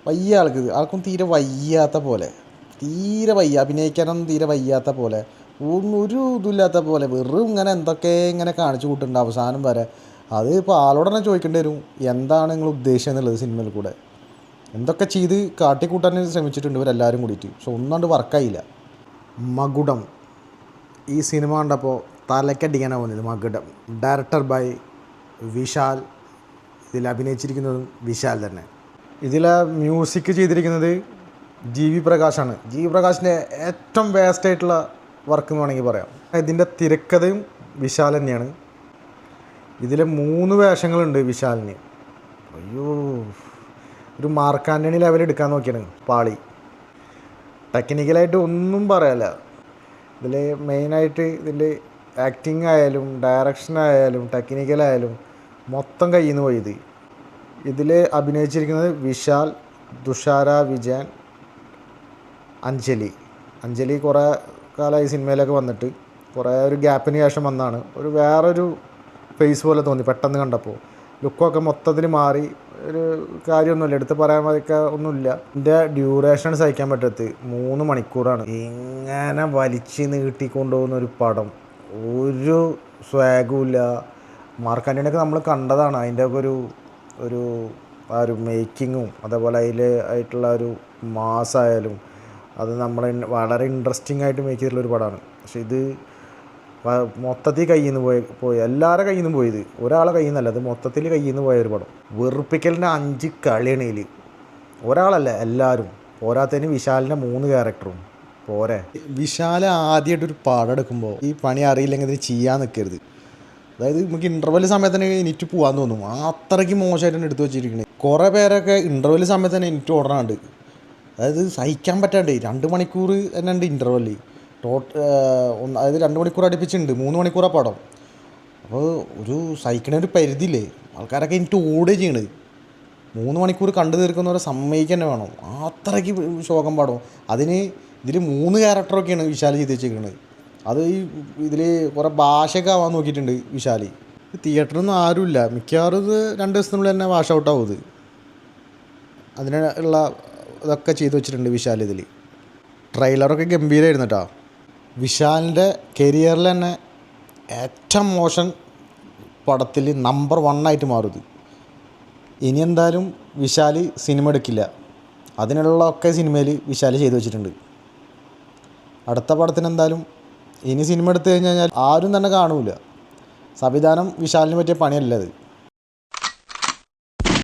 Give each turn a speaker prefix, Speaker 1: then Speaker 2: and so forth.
Speaker 1: വയ്യ ആൾക്കും തീരെ വയ്യാത്ത പോലെ, തീരെ വയ്യ, അഭിനയിക്കാനൊന്നും തീരെ വയ്യാത്ത പോലെ, ഒരു ഇതുമില്ലാത്ത പോലെ വെറും ഇങ്ങനെ എന്തൊക്കെ ഇങ്ങനെ കാണിച്ചു കൂട്ടുന്നുണ്ട് അവസാനം വരെ. അത് ഇപ്പോൾ ആളോട് തന്നെ ചോദിക്കേണ്ടി വരും, എന്താണ് നിങ്ങൾ ഉദ്ദേശിച്ചത് എന്നുള്ളത്. സിനിമയിൽ കൂടെ എന്തൊക്കെ ചെയ്ത് കാട്ടിക്കൂട്ടാൻ ശ്രമിച്ചിട്ടുണ്ട് ഇവരെല്ലാവരും കൂടിയിട്ട്, പക്ഷെ ഒന്നുകൊണ്ട് വർക്കായില്ല. മകുടം ഈ സിനിമ കണ്ടപ്പോൾ തലക്കടിക്കാനാണ് പോകുന്നത്. മകുടം ഡയറക്ടർ ബൈ വിശാൽ, ഇതിൽ അഭിനയിച്ചിരിക്കുന്നതും വിശാൽ തന്നെ. ഇതിലെ മ്യൂസിക് ചെയ്തിരിക്കുന്നത് ജി വി പ്രകാശാണ്. ജി വി പ്രകാശിൻ്റെ ഏറ്റവും വേസ്റ്റായിട്ടുള്ള വർക്ക് എന്ന് വേണമെങ്കിൽ പറയാം. ഇതിൻ്റെ തിരക്കഥയും വിശാൽ തന്നെയാണ്. ഇതിൽ 3 വേഷങ്ങളുണ്ട് വിശാലിന്. അയ്യോ, ഒരു മാർക്ക് ആൻ്റണി ലെവൽ എടുക്കാൻ നോക്കിയാണ്, പാളി. ടെക്നിക്കലായിട്ട് ഒന്നും പറയാനില്ല. ഇതിൽ മെയിനായിട്ട് ഇതിൽ ആക്ടിങ് ആയാലും ഡയറക്ഷൻ ആയാലും ടെക്നിക്കലായാലും മൊത്തം കയ്യിൽ നിന്ന് പോയത്. ഇതിൽ അഭിനയിച്ചിരിക്കുന്നത് വിശാൽ, തുഷാര വിജയൻ, അഞ്ജലി കുറേ കാലമായി സിനിമയിലൊക്കെ വന്നിട്ട്, കുറേ ഒരു ഗ്യാപ്പിന് ശേഷം വന്നാണ്. വേറൊരു ഫേസ് പോലെ തോന്നി പെട്ടെന്ന് കണ്ടപ്പോൾ. ലുക്കൊക്കെ മൊത്തത്തിൽ മാറി. ഒരു കാര്യമൊന്നുമില്ല, എടുത്ത് പറയാൻ ഒന്നുമില്ല. ഇതിൻ്റെ ഡ്യൂറേഷൻ സഹിക്കാൻ പറ്റത്ത് 3 മണിക്കൂറാണ്. ഇങ്ങനെ വലിച്ച് നീട്ടിക്കൊണ്ടുപോകുന്ന ഒരു പടം, ഒരു സ്വാഗും ഇല്ല. മാർക്ക് ആൻ്റണിയൊക്കെ നമ്മൾ കണ്ടതാണ്. അതിൻ്റെ ഒക്കെ ഒരു മേക്കിങ്ങും അതേപോലെ അതിൽ ആയിട്ടുള്ള ഒരു മാസ്സായാലും അത് നമ്മളെ വളരെ ഇൻട്രസ്റ്റിംഗ് ആയിട്ട് മേക്ക് ചെയ്തിട്ടുള്ളൊരു പടമാണ്. പക്ഷേ ഇത് മൊത്തത്തിൽ കയ്യിൽ നിന്ന് പോയി എല്ലാവരുടെ കയ്യിൽ നിന്നും പോയത്, ഒരാളെ കയ്യിൽ നിന്നല്ല, അത് മൊത്തത്തിൽ കയ്യിൽ നിന്ന് പോയൊരു പടം. വെറുപ്പിക്കലിൻ്റെ 5 കളിയാണ് ഇതിൽ. ഒരാളല്ല, എല്ലാവരും. പോരാത്തതിന് വിശാലിൻ്റെ 3 ക്യാരക്ടറും പോരെ. വിശാൽ ആദ്യമായിട്ടൊരു പടം എടുക്കുമ്പോൾ ഈ പണി അറിയില്ലെങ്കിൽ ഇതിന് ചെയ്യാൻ നിൽക്കരുത്. അതായത് നമുക്ക് ഇൻ്റർവെൽ സമയത്ത് തന്നെ എണീറ്റ് പോകാൻ തോന്നും, അത്രയ്ക്ക് മോശമായിട്ടാണ് എടുത്തു വെച്ചിരിക്കുന്നത്. കുറേ പേരൊക്കെ ഇൻ്റർവെൽ സമയത്ത് തന്നെ എണീറ്റ് ഓടാനുണ്ട്. അതായത് സഹിക്കാൻ പറ്റാണ്ട് 2 മണിക്കൂർ തന്നെ ഉണ്ട് ഇൻ്റർവെൽ. അതായത് 2 മണിക്കൂർ അടുപ്പിച്ചുണ്ട്, 3 മണിക്കൂറാണ് പടം. അപ്പോൾ ഒരു സഹിക്കണ ഒരു പരിധിയില്ലേ. ആൾക്കാരൊക്കെ എനിക്ക് ഓടുക ചെയ്യണത്. 3 മണിക്കൂർ കണ്ടു തീർക്കുന്നവരെ സമ്മതിക്കുക തന്നെ വേണം, അത്രയ്ക്ക് ശോകം പടം. അതിന് ഇതിൽ 3 ക്യാരക്ടറൊക്കെയാണ് വിശാൽ ചെയ്ത് വെച്ചിരിക്കുന്നത്. അത് ഇതിൽ കുറേ ഭാഷയൊക്കെ ആവാൻ നോക്കിയിട്ടുണ്ട് വിശാൽ. തിയേറ്ററിൽ ആരുമില്ല, മിക്കവാറും ഇത് 2 ദിവസത്തിനുള്ളിൽ തന്നെ വാഷ് ഔട്ടാവും. ഇത് അതിനുള്ള ഇതൊക്കെ ചെയ്ത് വെച്ചിട്ടുണ്ട് വിശാൽ ഇതിൽ. ട്രെയിലറൊക്കെ ഗംഭീരമായിരുന്നു കേട്ടോ. വിശാലിൻ്റെ കരിയറിൽ തന്നെ ഏറ്റവും മോശം പടത്തിൽ നമ്പർ 1 ആയിട്ട് മാറും ഇത്. ഇനി എന്തായാലും വിശാൽ സിനിമ എടുക്കില്ല, അതിനുള്ള ഒക്കെ സിനിമയിൽ വിശാൽ ചെയ്തു വെച്ചിട്ടുണ്ട്. അടുത്ത പടത്തിന് എന്തായാലും ഇനി സിനിമ എടുത്തു കഴിഞ്ഞാൽ ആരും തന്നെ കാണൂല. സംവിധാനം വിശാലിന് പറ്റിയ പണിയല്ല അത്.